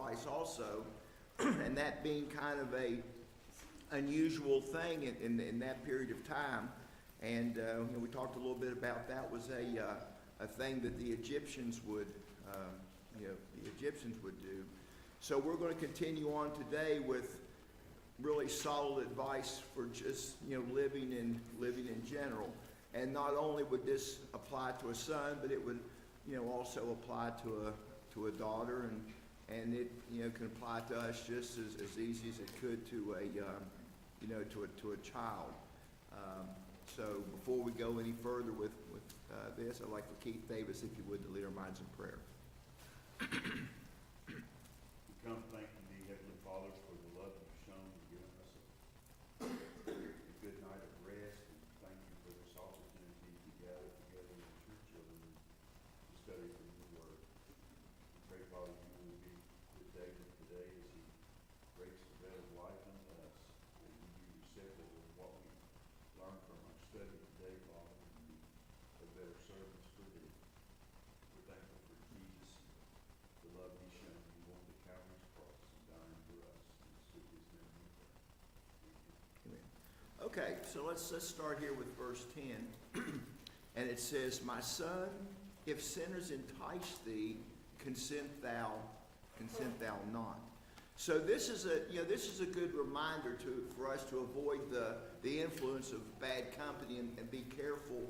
advice also, and that being kind of a unusual thing in that period of time. And we talked a little bit about that was a thing that the Egyptians would do. So we're going to continue on today with really solid advice for just living in general. And not only would this apply to a son, but it would also apply to a daughter, and it can apply to us just as easy as it could to a child. So before we go any further with this, I'd like for Keith Davis, if you would, to lead our minds in prayer. We come thanking thee, Heavenly Father, for the love you've shown and given us a good night of rest, and thank you for this opportunity to gather together as your children to study from your word. We pray, Father, you will be with David today as he breaks the bread of life unto us, and we be receptive of what we learn from our study today, Father, and be the better servants for thee. We're thankful for Jesus, the love he's shown. He went to Calvary's cross and dying for us. And it's through his name we pray. Amen. Okay, so let's start here with verse 10. And it says, "My son, if sinners entice thee, consent thou not." So this is a good reminder for us to avoid the influence of bad company and be careful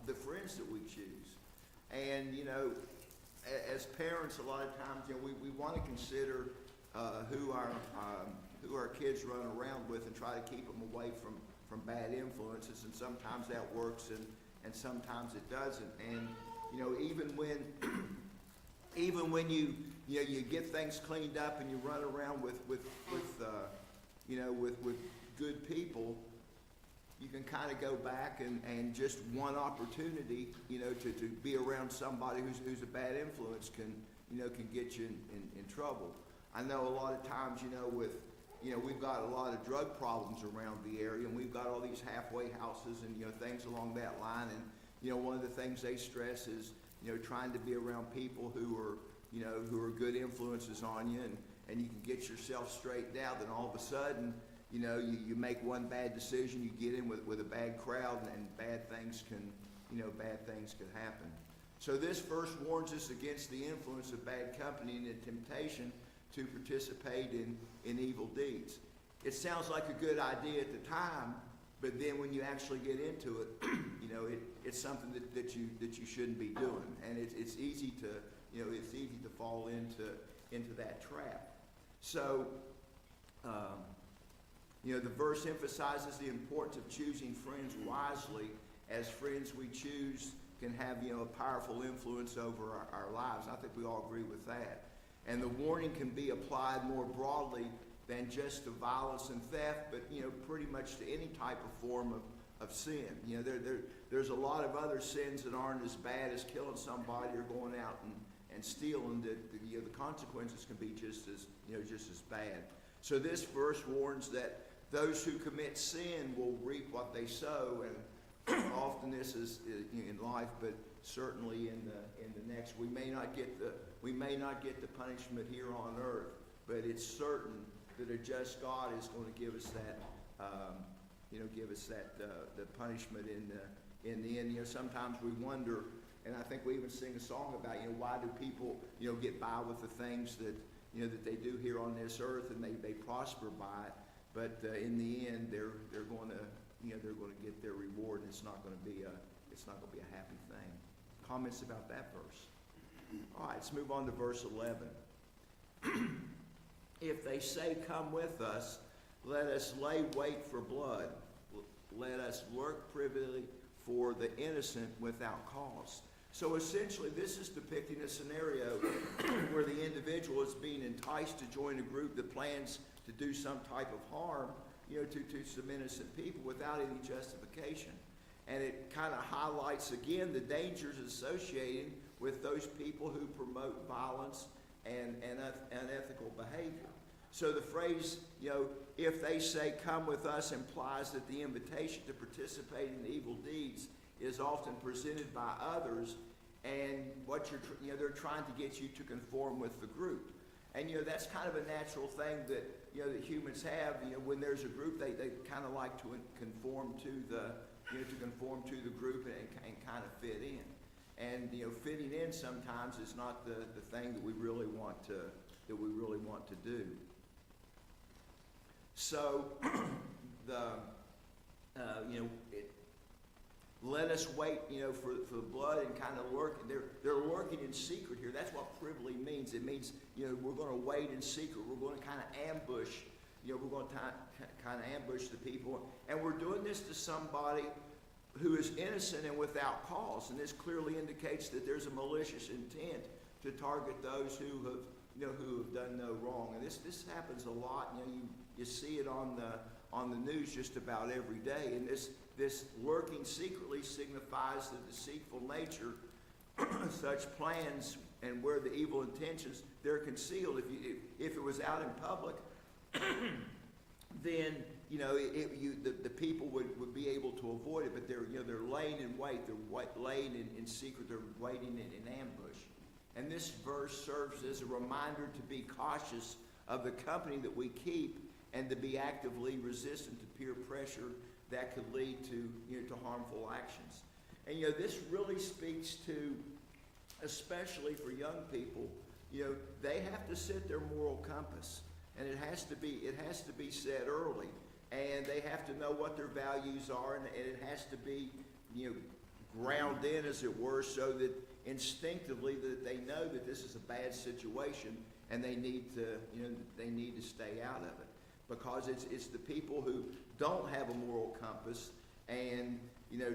the friends that we choose. And as parents, a lot of times we want to consider who our kids run around with and try to keep them away from bad influences. And sometimes that works, and sometimes it doesn't. And even when you get things cleaned up and you run around with good people, you can kind of go back and just one opportunity, to be around somebody who's a bad influence can get you in trouble. I know a lot of times, we've got a lot of drug problems around the area, and we've got all these halfway houses and things along that line. And one of the things they stress is trying to be around people who are good influences on you, and you can get yourself straightened out. Then all of a sudden, you make one bad decision, you get in with a bad crowd, and bad things can happen. So this verse warns us against the influence of bad company and the temptation to participate in evil deeds. It sounds like a good idea at the time, but then when you actually get into it, it's something that you shouldn't be doing, and it's easy to fall into that trap. So the verse emphasizes the importance of choosing friends wisely, as friends we choose can have a powerful influence over our lives. I think we all agree with that. And the warning can be applied more broadly than just to violence and theft, but pretty much to any type of form of sin. There's a lot of other sins that aren't as bad as killing somebody or going out and stealing. The consequences can be just as bad. So this verse warns that those who commit sin will reap what they sow, and often this is in life, but certainly in the next. We may not get the punishment here on earth, but it's certain that a just God is going to give us that the punishment in the end. Sometimes we wonder, and I think we even sing a song about why do people get by with the things that that they do here on this earth, and they prosper by it, but in the end they're going to get their reward, and it's not going to be a happy thing. Comments about that verse? All right, let's move on to verse 11. "If they say, 'Come with us,' let us lay wait for blood. Let us lurk privily for the innocent without cause." So essentially, this is depicting a scenario where the individual is being enticed to join a group that plans to do some type of harm, to some innocent people without any justification. And it kind of highlights again the dangers associated with those people who promote violence and unethical behavior. So the phrase, "if they say, 'Come with us,' implies that the invitation to participate in evil deeds is often presented by others, and they're trying to get you to conform with the group. And, that's kind of a natural thing that, that humans have. When there's a group, they kind of like to conform to the group and kind of fit in. And, fitting in sometimes is not the thing that we really want to do. So, let us wait, for the blood and kind of lurk. They're lurking in secret here. That's what privily means. It means, we're going to wait in secret. We're going to kind of ambush. We're going to kind of ambush the people. And we're doing this to somebody who is innocent and without cause. And this clearly indicates that there's a malicious intent to target those who have, who have done no wrong. And this happens a lot. You see it on the news just about every day. And this lurking secretly signifies the deceitful nature such plans and where the evil intentions, they're concealed. If it was out in public, then the people would be able to avoid it. But they're laying in wait. They're laying in secret. They're waiting in ambush. And this verse serves as a reminder to be cautious of the company that we keep and to be actively resistant to peer pressure that could lead to harmful actions. And this really speaks to, especially for young people, they have to set their moral compass, and it has to be set early, and they have to know what their values are, and it has to be ground in, as it were, so that instinctively that they know that this is a bad situation and they need to stay out of it. Because it's the people who don't have a moral compass and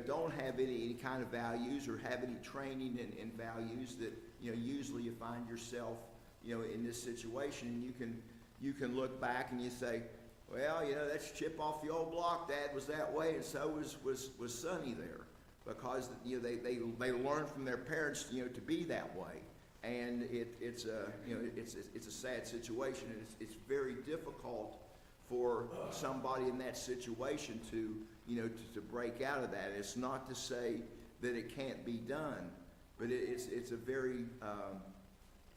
don't have any kind of values or have any training in values that usually you find yourself in this situation. And you can look back and you say, well, that's Chip off the old block. Dad was that way, and so was Sonny there, because they learn from their parents to be that way. And it's a sad situation, and it's very difficult for somebody in that situation to break out of that. It's not to say that it can't be done, but it's a very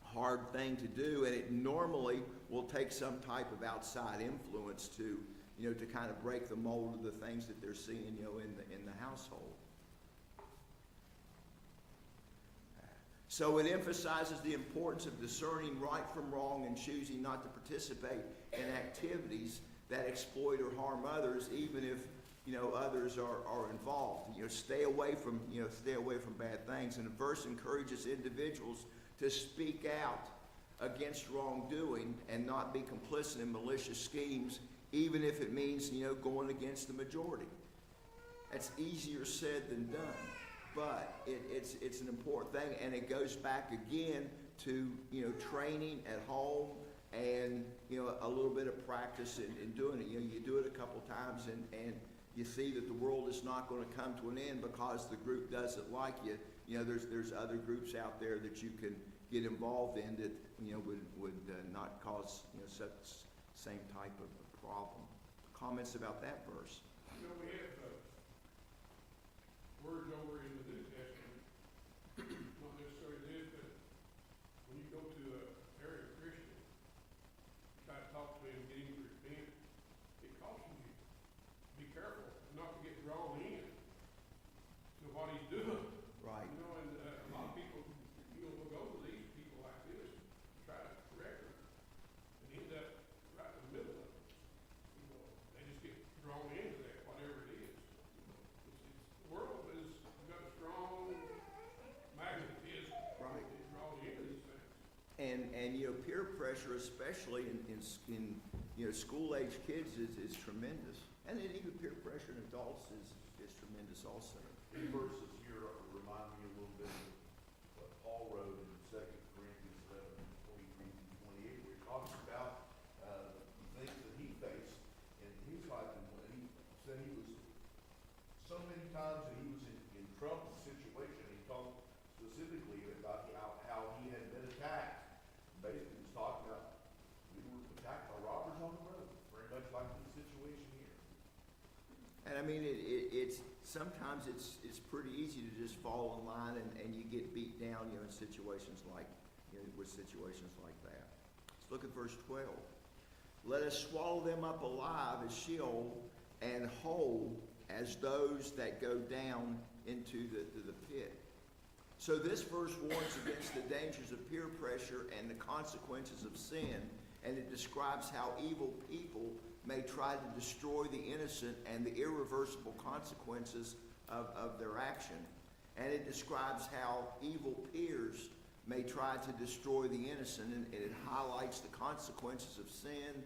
hard thing to do, and it normally will take some type of outside influence to kind of break the mold of the things that they're seeing in the household. So it emphasizes the importance of discerning right from wrong and choosing not to participate in activities that exploit or harm others, even if others are involved. Stay away from bad things. And the verse encourages individuals to speak out against wrongdoing and not be complicit in malicious schemes, even if it means going against the majority. That's easier said than done. But it's an important thing, and it goes back again to training at home and a little bit of practice in doing it. You do it a couple times and you see that the world is not going to come to an end because the group doesn't like you. There's other groups out there that you can get involved in that would not cause such same type of problem. Comments about that verse? We have words over in the New Testament, not necessarily this, but when you go to a area Christian, try to talk to him, get him to repent, it cautions you. Be careful not to get drawn in to what he's doing. Right. And a lot of people, will go to these people like this, try to correct them, and end up right in the middle of it. They just get drawn into that, whatever it is. The world has got a strong magnetism. Right. It draws you into these things. And peer pressure, especially in school age kids, is tremendous. And then even peer pressure in adults is tremendous also. These verses here remind me a little bit of what Paul wrote in 2 Corinthians 11:23-28, where he talks about the things that he faced in his life, and when he said he was so many times that he was in Trump's situation. He talked specifically about how he had been attacked. Basically, he was talking about we were attacked by robbers on the road, very much like the situation here. And I mean, it's sometimes it's pretty easy to just fall in line and you get beat down, in situations like with situations like that. Let's Look at verse 12. Let us swallow them up alive as Sheol, and whole as those that go down into the pit. So this verse warns against the dangers of peer pressure and the consequences of sin, and it describes how evil people may try to destroy the innocent and the irreversible consequences of their action. And it describes how evil peers may try to destroy the innocent, and it highlights the consequences of sin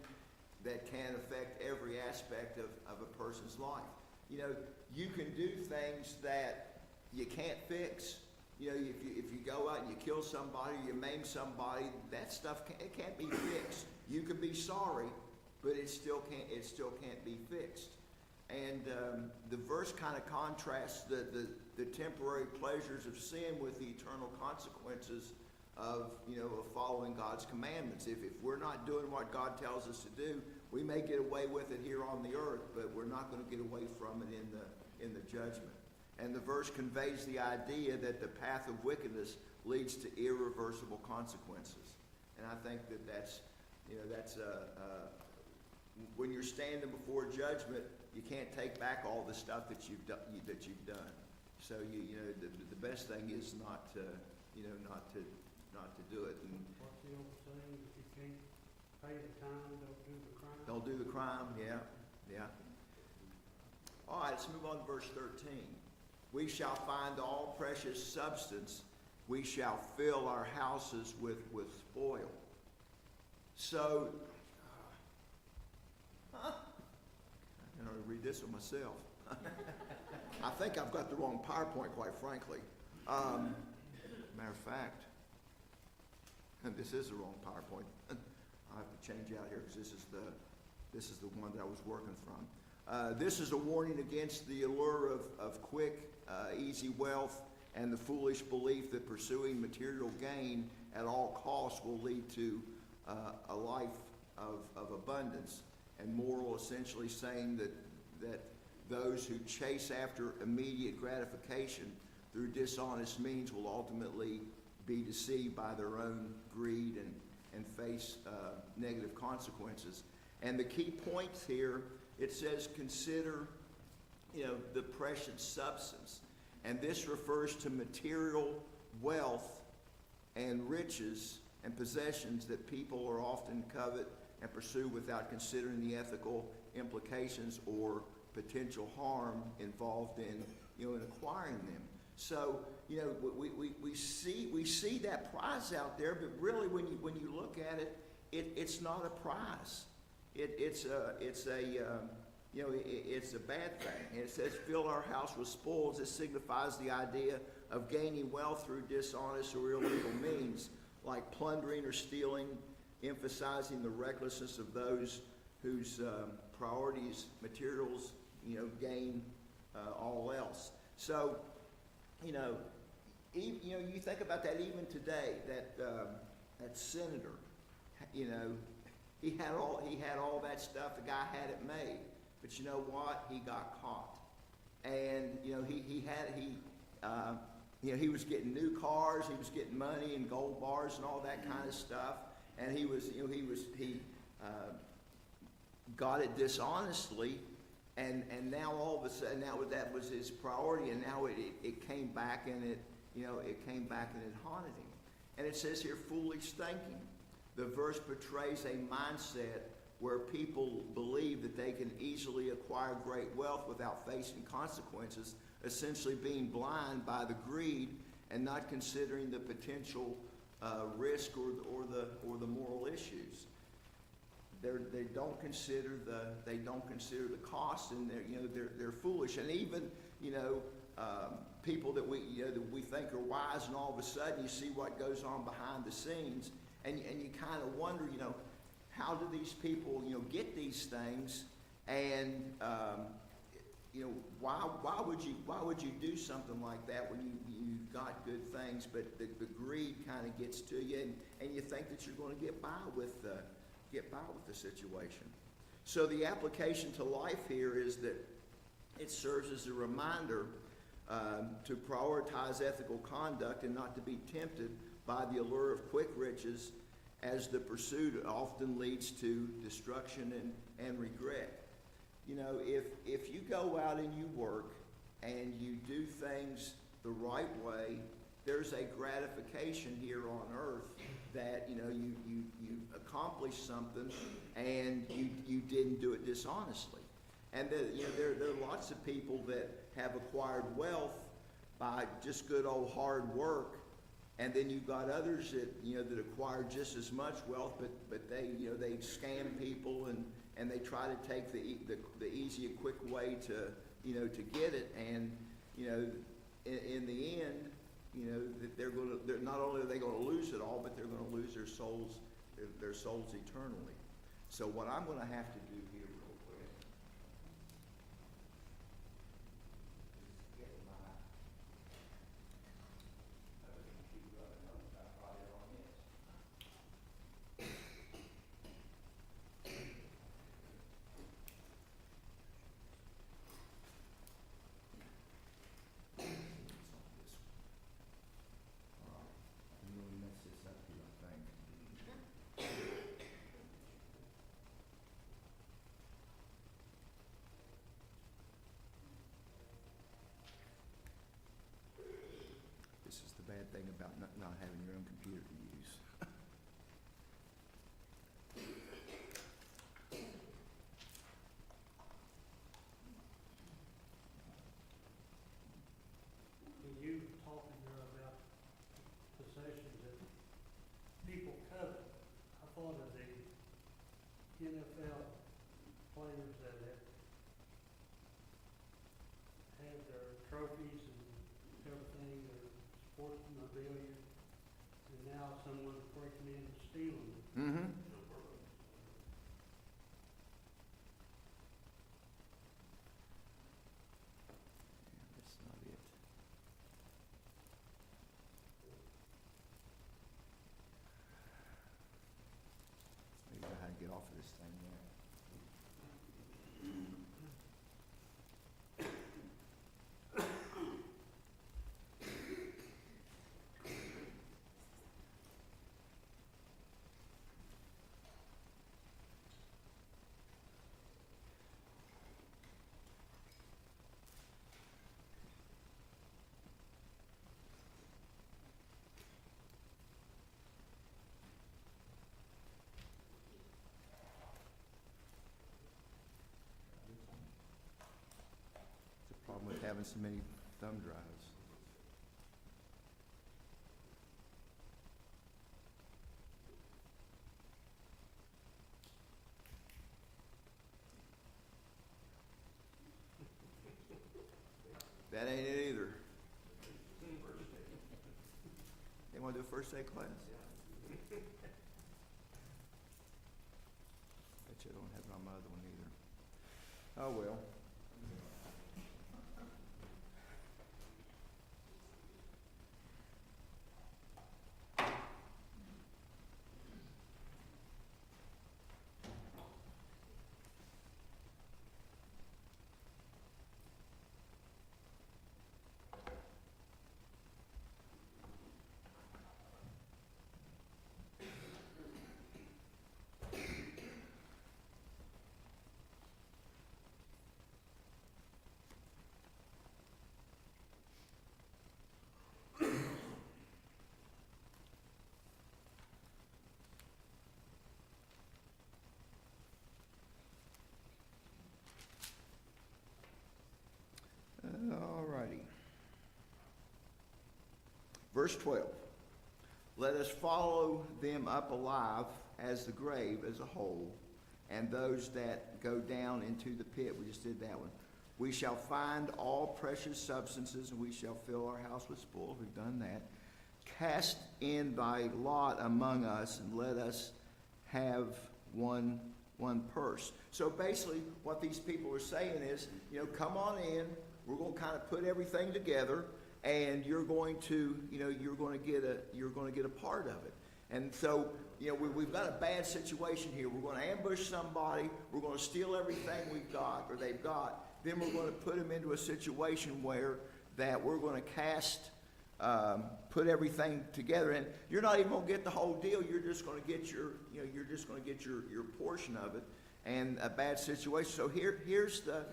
that can affect every aspect of a person's life. You know, you can do things that you can't fix. You know, if you go out and you kill somebody, you maim somebody, that stuff it can't be fixed. You can be sorry, but it still can't be fixed. And the verse kind of contrasts the temporary pleasures of sin with the eternal consequences of following God's commandments. If we're not doing what God tells us to do, we may get away with it here on the earth, but we're not going to get away from it in the judgment. And the verse conveys the idea that the path of wickedness leads to irreversible consequences. And I think that's when you're standing before judgment, you can't take back all the stuff that you've done. So the best thing is not to do it. And What's the old saying? If you can't pay the time, don't do the crime. don't do the crime. Yeah. All right, let's move on to verse 13. We shall find all precious substance. We shall fill our houses with spoil. So, I can only read this one myself. I think I've got the wrong PowerPoint, quite frankly. Matter of fact, this is the wrong PowerPoint. I have to change out here because this is the one that I was working from. This is a warning against the allure of quick, easy wealth and the foolish belief that pursuing material gain at all costs will lead to a life of abundance. And moral essentially saying that those who chase after immediate gratification through dishonest means will ultimately be deceived by their own greed and face negative consequences. And the key points here, it says consider the precious substance. And this refers to material wealth and riches and possessions that people are often covet and pursue without considering the ethical implications or potential harm involved in acquiring them. So we see that prize out there, but really when you look at it, it's not a prize. It's a bad thing. And it says, fill our house with spoils. This signifies the idea of gaining wealth through dishonest or illegal means, like plundering or stealing, emphasizing the recklessness of those whose priorities, materials, gain all else. So, you think about that even today. That senator, he had all that stuff. The guy had it made. But you know what? He got caught, and he was getting new cars, he was getting money and gold bars and all that kind of stuff, and he got it dishonestly, and now all of a sudden that was his priority, and now it came back and it haunted him. And it says here, foolish thinking. The verse portrays a mindset where people believe that they can easily acquire great wealth without facing consequences, essentially being blind by the greed and not considering the potential risk or the moral issues. They don't consider the cost, and they're foolish. And even people that we think are wise, and all of a sudden you see what goes on behind the scenes, and you kind of wonder, how do these people, get these things, and why would you do something like that when you got good things, but the greed kind of gets to you, and you think that you're going to get by with the situation. So the application to life here is that it serves as a reminder to prioritize ethical conduct and not to be tempted by the allure of quick riches as the pursuit often leads to destruction and regret. You know, if you go out and you work and you do things the right way, there's a gratification here on earth that, you know, you accomplished something and you didn't do it dishonestly. And you know, there are lots of people that have acquired wealth by just good old hard work, and then you've got others that, you know, that acquire just as much wealth, but they, you know, they scam people and they try to take the easy and quick way to, you know, to get it. And, you know, in the end, you know, they're not only are they going to lose it all, but they're going to lose their souls eternally. So what I'm going to have to do here real quick is get my sheet running on. I brought it on this. I'm going to mess this up here, I think. This is the bad thing about not having your own computer to use. When you talking there about possessions that people covet, I thought of the NFL players that have their trophies and everything, their sports memorabilia, and now someone's breaking in and stealing it. Mm-hmm. That's not it. Maybe I know how to get off of this thing now. It's a problem with having so many thumb drives. That ain't it either. They want to do a first day class? Bet you I don't have it on my other one either. Oh, well. All righty. Verse 12. Let us follow them up alive as the grave as a whole, and those that go down into the pit. We just did that one. We shall find all precious substances, and we shall fill our house with spoil. We've done that. Cast in thy lot among us, and let us have one purse. So basically, what these people are saying is, you know, come on in. We're going to kind of put everything together, and you're going to, you know, you're going to get a part of it. And so, you know, we've got a bad situation here. We're going to ambush somebody. We're going to steal everything we've got or they've got. Then we're going to put them into a situation where that we're going to cast put everything together, and you're not even gonna get the whole deal. You're just gonna get your portion of it, and a bad situation. So here's the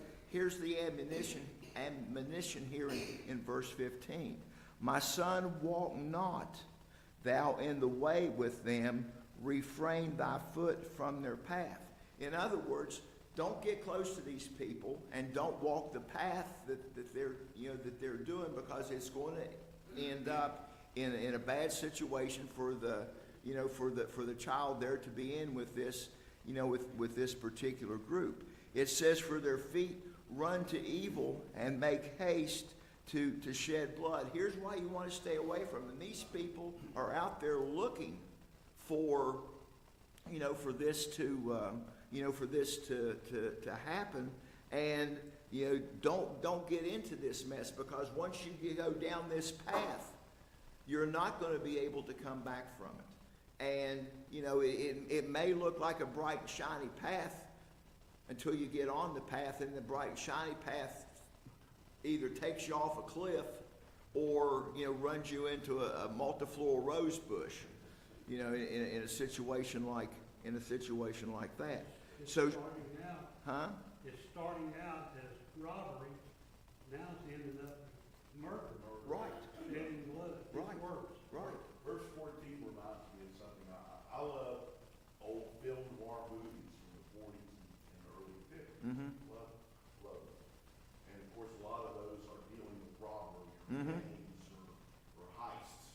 admonition here in verse 15. My son, walk not thou in the way with them, refrain thy foot from their path. In other words, don't get close to these people, and don't walk the path that they're doing, because it's going to end up in a bad situation for the child there to be in with this, with this particular group. It says, for their feet run to evil and make haste to shed blood. Here's why you want to stay away from them. These people are out there looking for this to happen, and don't get into this mess, because once you go down this path, you're not going to be able to come back from it. And it may look like a bright and shiny path until you get on the path, and the bright and shiny path either takes you off a cliff or runs you into a multiflora rose bush, in a situation like that. It's So, starting out, huh? it's starting out as robbery, now it's ended up murder. Right. Shedding blood. Right. It's worse. Right. Verse 14 reminds me of something. I love old film noir movies from the 40s and the early 50s. Mm-hmm. Love them. And of course, a lot of those are dealing with robbery, or Mhm. gangs, or heists,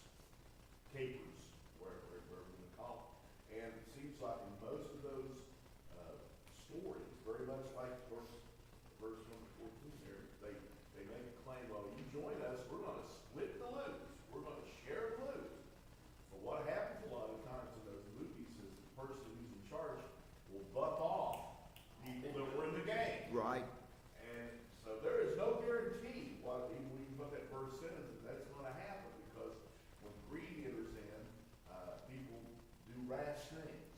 capers, wherever you call it. And it seems like in most of those stories, very much like verse number 14 there, they make a claim, well, you join us, we're going to split the loot. We're going to share the loot. But what happens a lot of times in those movies is the person who's in charge will buck off people that were in the gang. Right. And so there is no guarantee, even when you put that first sentence, that that's going to happen, because when greed enters in, people do rash things.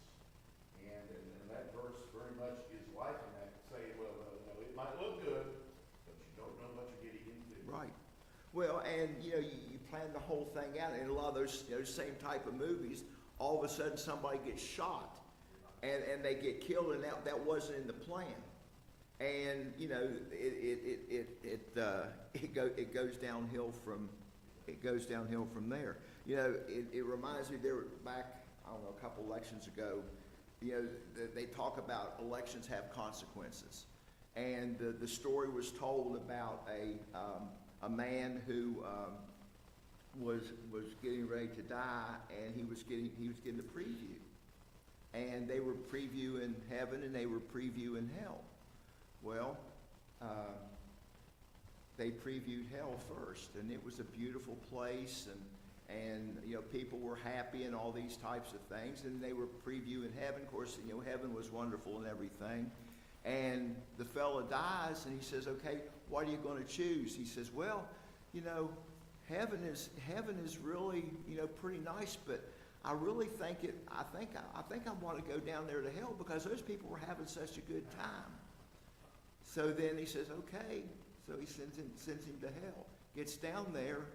And that verse very much is like that, saying, well, it might look good, but you don't know what you're getting into. Right. Well, and you plan the whole thing out, and a lot of those same type of movies, all of a sudden somebody gets shot, and they get killed, and that wasn't in the plan. And it goes downhill from there. It reminds me, there back, I don't know, a couple elections ago, they talk about elections have consequences, and the story was told about a man who was getting ready to die, and he was getting the preview, and they were previewing heaven and they were previewing hell. Well, they previewed hell first, and it was a beautiful place, and people were happy and all these types of things, and they were previewing heaven. Of course, heaven was wonderful and everything. And the fella dies, and he says, "Okay, what are you going to choose?" He says, "Well, heaven is really pretty nice, but I really think I think I want to go down there to hell, because those people were having such a good time." So then he says, "Okay." So he sends him to hell. Gets down there,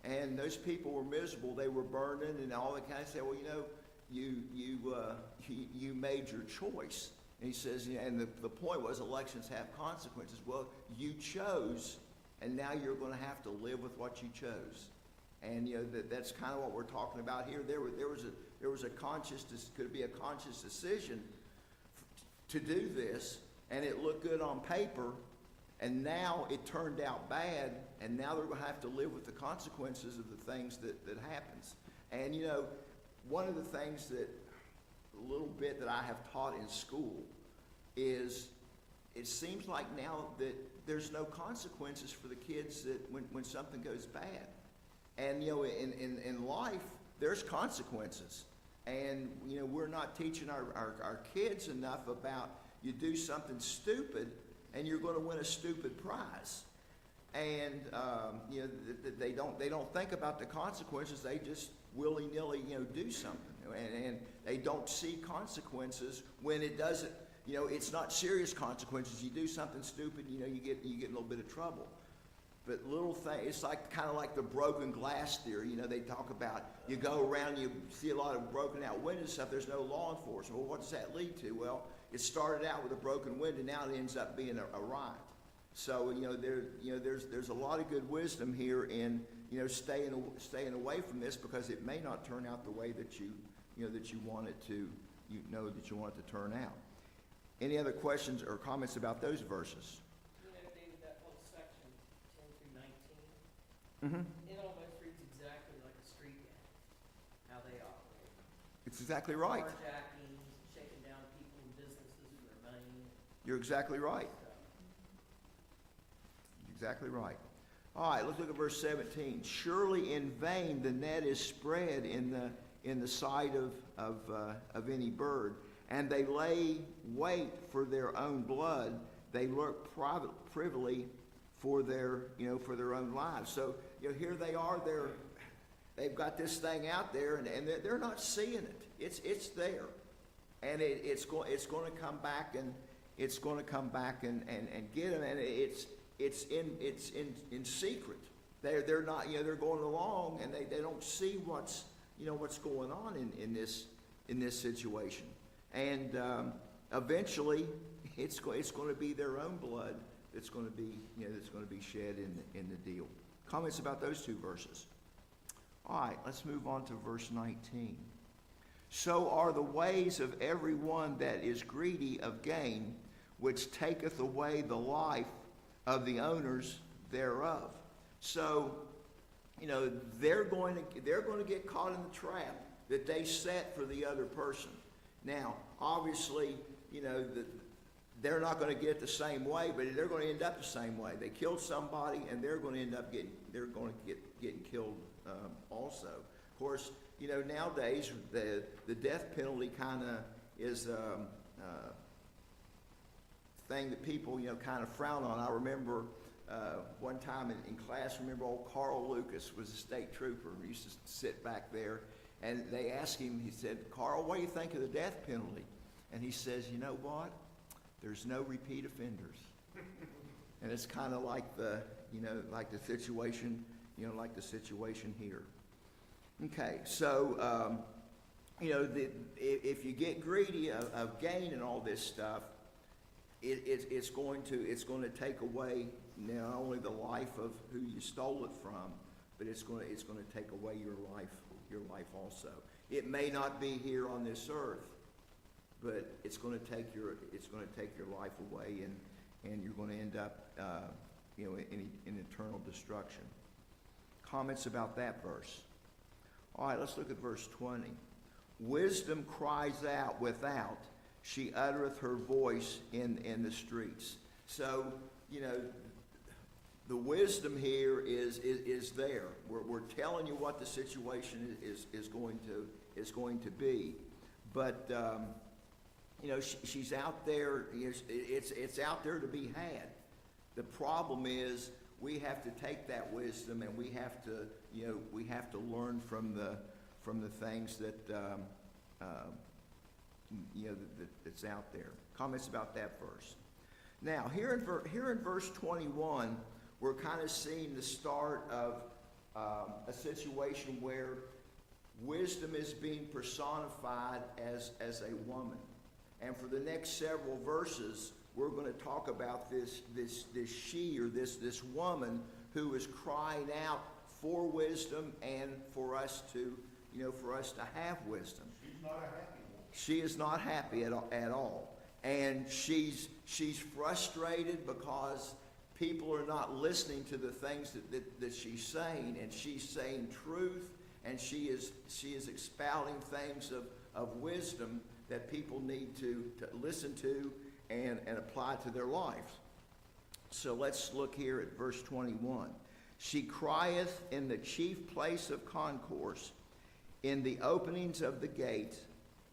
and those people were miserable. They were burning and all that kind of stuff. Well, you made your choice. And he says, and the point was, elections have consequences. Well, you chose, and now you're going to have to live with what you chose. And that's kind of what we're talking about here. There was a conscious decision to do this, and it looked good on paper, and now it turned out bad, and now they're going to have to live with the consequences of the things that happens. And one of the things that a little bit that I have taught in school is, it seems like now that there's no consequences for the kids that when something goes bad. And in life, there's consequences. And we're not teaching our kids enough about, you do something stupid and you're going to win a stupid prize. And they don't think about the consequences. They just willy-nilly do something, and they don't see consequences when it doesn't. It's not serious consequences. You do something stupid, you get in a little bit of trouble. but little things, it's like kind of like the broken glass theory. You know, they talk about you go around, you see a lot of broken out windows and stuff, there's no law enforcement. Well, what does that lead to? Well, it started out with a broken window, now it ends up being a riot. So, there's a lot of good wisdom here in, staying away from this, because it may not turn out the way that you want it to, that you want it to turn out. Any other questions or comments about those verses? David, that whole section, 10 through 19, Mm-hmm. it almost reads exactly like a street gang, how they operate. It's exactly right. Carjacking, shaking down people and businesses and their money. You're exactly right. So, Exactly right. All right, let's look at verse 17. Surely in vain the net is spread in the sight of any bird, and they lay wait for their own blood. They lurk privily for their own lives. So here they are. They've got this thing out there, and they're not seeing it. It's there, and it's going to come back, and it's going to come back and get them, and it's in secret. They're not, they're going along, and they don't see what's going on in this situation, and eventually it's going to be their own blood that's going to be shed in the deal. Comments about those two verses? All right, let's move on to verse 19. So are the ways of every one that is greedy of gain, which taketh away the life of the owners thereof. So, they're going to get caught in the trap that they set for the other person. Now, obviously, they're not going to get it the same way, but they're going to end up the same way. They killed somebody, and they're going to end up getting killed also. Of course, nowadays the death penalty kind of is thing that people, kind of frown on. I remember one time in class, old Carl Lucas was a state trooper. He used to sit back there, and they asked him, he said, "Carl, what do you think of the death penalty?" And he says, "You know what? There's no repeat offenders." And it's kind of like the situation, like the situation here. Okay, so, if you get greedy of gain and all this stuff, it's going to take away not only the life of who you stole it from, but it's going to take away your life also. It may not be here on this earth, but it's going to take your life away, and you're going to end up in eternal destruction. Comments about that verse? All right, let's look at verse 20. Wisdom cries out without, she uttereth her voice in the streets. So, the wisdom here is there. We're telling you what the situation is going to be, but she's out there. It's out there to be had. The problem is we have to take that wisdom, and we have to learn from the things that that's out there. Comments about that verse? Now, here in verse 21, we're kind of seeing the start of a situation where wisdom is being personified as a woman. And for the next several verses, we're going to talk about this she, or this woman, who is crying out for wisdom and for us to have wisdom. She's not a happy woman. She is not happy at all. And she's frustrated because people are not listening to the things that she's saying, and she's saying truth, and she is expounding things of wisdom that people need to listen to and apply to their lives. So let's look here at verse 21. She crieth in the chief place of concourse, in the openings of the gate,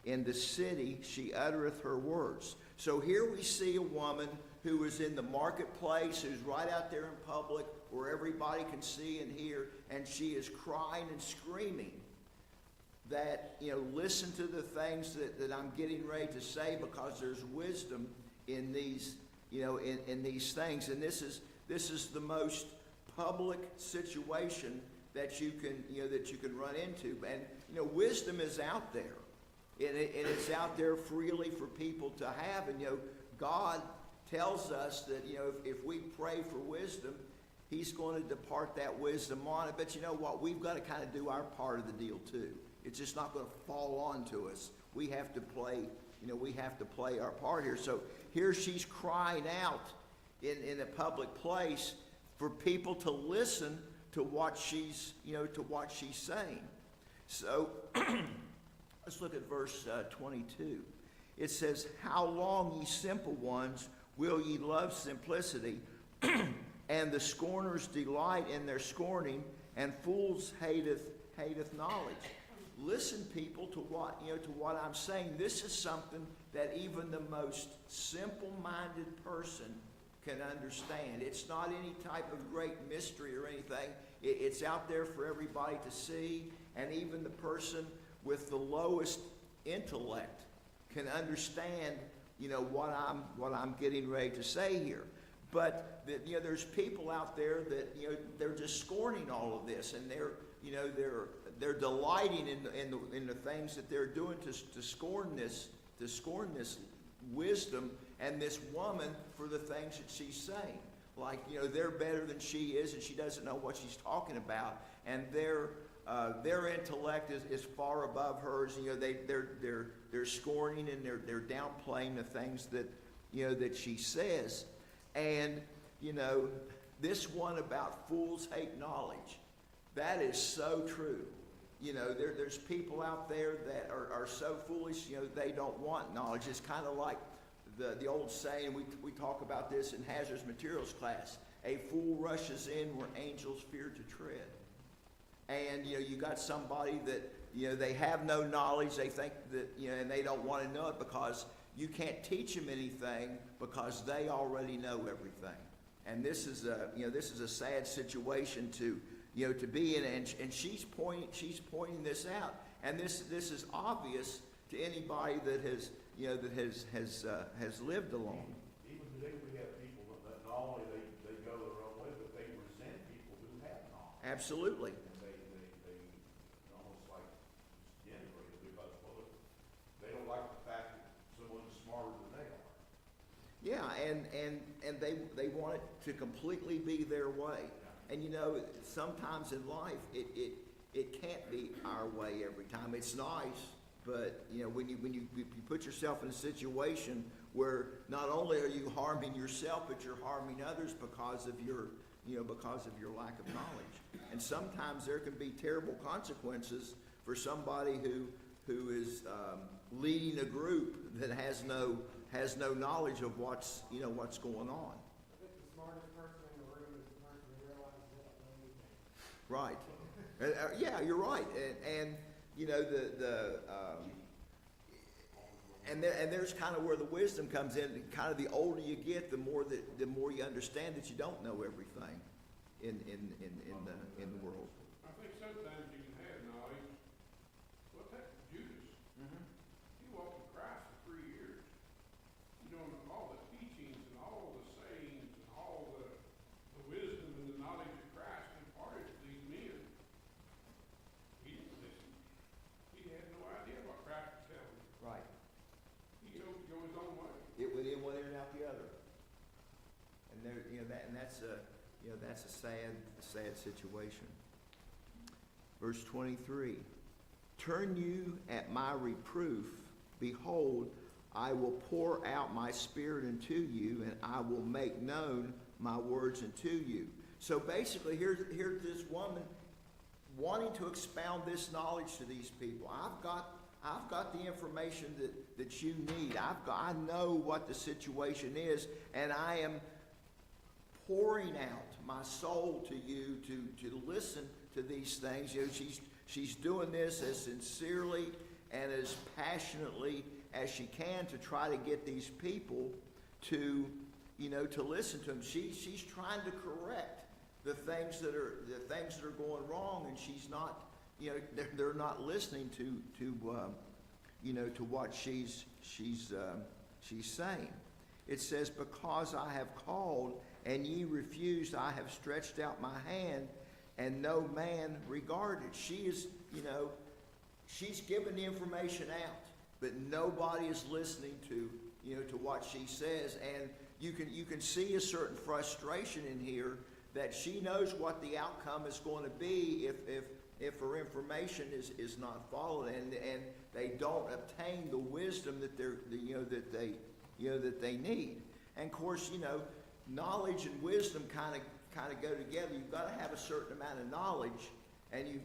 in the city she uttereth her words. So here we see a woman who is in the marketplace, who's right out there in public where everybody can see and hear, and she is crying and screaming that, listen to the things that I'm getting ready to say, because there's wisdom in these, in these things. And this is the most public situation that you can, that you can run into. And, wisdom is out there. And it's out there freely for people to have. And, God tells us that, if we pray for wisdom, He's going to depart that wisdom on it. But you know what? We've got to kind of do our part of the deal too. It's just not going to fall on to us. We have to play, we have to play our part here. So here she's crying out in a public place for people to listen to what she's, to what she's saying. So let's look at verse 22. It says, "How long, ye simple ones, will ye love simplicity? And the scorners delight in their scorning, and fools hateth knowledge." Listen, people, to what I'm saying. This is something that even the most simple-minded person can understand. It's not any type of great mystery or anything. It's out there for everybody to see, and even the person with the lowest intellect can understand, what I'm getting ready to say here. But there's people out there that they're just scorning all of this, and they're delighting in the things that they're doing to scorn this wisdom and this woman for the things that she's saying. Like, they're better than she is, and she doesn't know what she's talking about, and their intellect is far above hers. They're scorning and they're downplaying the things that she says. And this one about fools hate knowledge, that is so true. There's people out there that are so foolish, they don't want knowledge. It's kind of like the old saying, we talk about this in hazardous materials class: a fool rushes in where angels fear to tread. And you got somebody that they have no knowledge. They think that and they don't want to know it, because you can't teach them anything, because they already know everything. And this is a sad situation to be in. And she's pointing this out. And this is obvious to anybody that has lived alone. Even today we have people that not only they go their own way, but they resent people who have knowledge. Absolutely. And they almost like denigrate it because, well, they don't like the fact that someone's smarter than they are. Yeah, and they want it to completely be their way. And sometimes in life it can't be our way every time. It's nice, but when you put yourself in a situation where not only are you harming yourself, but you're harming others because of your lack of knowledge. And sometimes there can be terrible consequences for somebody who is leading a group that has no knowledge of what's going on. I think the smartest person in the room is the person who realizes that they need that. Right. Yeah, you're right. And there's kind of where the wisdom comes in. Kind of the older you get, the more you understand that you don't know everything in the world. I think sometimes you can have knowledge. Well, take Judas. He walked with Christ for 3 years. All the teachings and all the sayings and all the wisdom and the knowledge of Christ imparted to these men. He didn't listen. He had no idea what Christ was telling him. Right. He chose to go his own way. It went in one ear and out the other. And that's a sad situation. Verse 23. "Turn you at my reproof, behold, I will pour out my spirit into you, and I will make known my words unto you." So basically, here's this woman wanting to expound this knowledge to these people. I've got the information that you need. I know what the situation is, and I am pouring out my soul to you to listen to these things. She's doing this as sincerely and as passionately as she can to try to get these people to listen to him. She's trying to correct the things that are going wrong, and she's not, they're not listening to what she's saying. It says, "Because I have called and ye refused. I have stretched out my hand, and no man regarded. She is, she's giving the information out, but nobody is listening to, to what she says. And you can see a certain frustration in here that she knows what the outcome is going to be if her information is not followed, and they don't obtain the wisdom that that they need. And of course, knowledge and wisdom kind of go together. You've got to have a certain amount of knowledge, and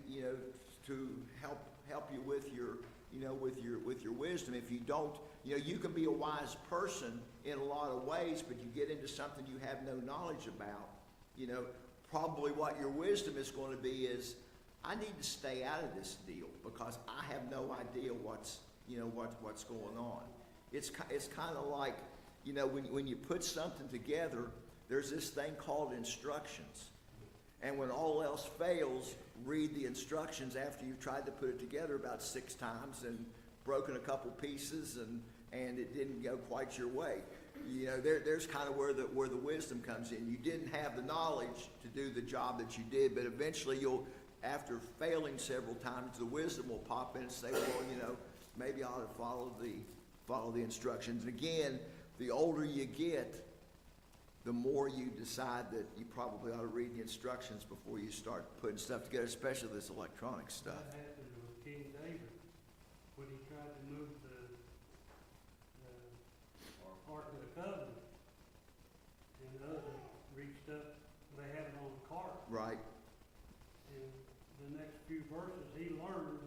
to help you with your with your wisdom. If you don't, you can be a wise person in a lot of ways, but you get into something you have no knowledge about. Probably what your wisdom is going to be is, I need to stay out of this deal because I have no idea what's going on. It's kind of like, when you put something together, there's this thing called instructions. And when all else fails, read the instructions after you've tried to put it together about 6 times and broken a couple pieces and it didn't go quite your way. There's kind of where the wisdom comes in. You didn't have the knowledge to do the job that you did, but eventually after failing several times, the wisdom will pop in and say, well, maybe I ought to follow the instructions. And again, the older you get, the more you decide that you probably ought to read the instructions before you start putting stuff together, especially this electronic stuff. That happened with King David when he tried to move the Ark of the Covenant. And others reached up, they had it on a cart. Right. And the next few verses, he learned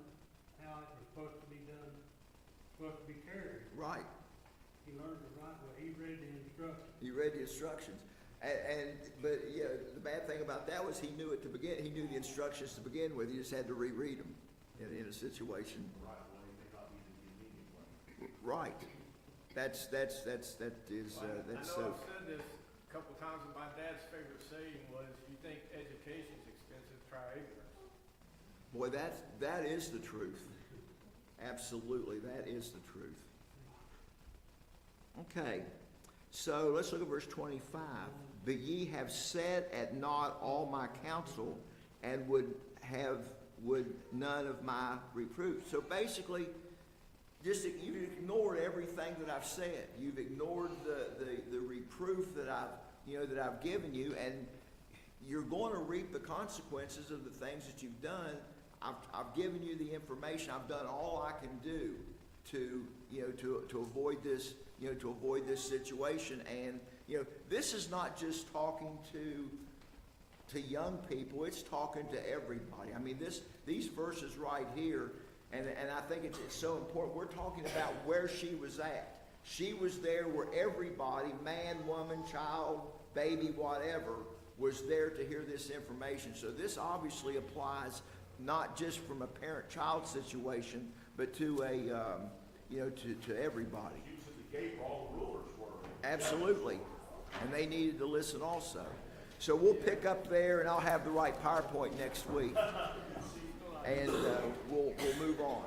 how it was supposed to be done, supposed to be carried. Right. He learned the right way. He read the instructions. He read the instructions. But the bad thing about that was he knew it to begin. He knew the instructions to begin with. He just had to reread them in a situation. The right way may not be the convenient way. Right. That is I know so. I've said this a couple times, and my dad's favorite saying was, "You think education's expensive, try ignorance." Boy, that is the truth. Absolutely, that is the truth. Okay, so let's look at verse 25. But ye have set at naught all my counsel, and would none of my reproof. So basically, you've ignored everything that I've said. You've ignored the reproof that I've given you, and you're going to reap the consequences of the things that you've done. I've given you the information. I've done all I can do to avoid this, to avoid this situation. And this is not just talking to young people. It's talking to everybody. I mean, these verses right here, and I think it's so important. We're talking about where she was at. She was there where everybody, man, woman, child, baby, whatever, was there to hear this information. So this obviously applies not just from a parent-child situation, but to to everybody. She was at the gate where all the rulers were. Absolutely. And they needed to listen also. So we'll pick up there, and I'll have the right PowerPoint next week. And we'll move on.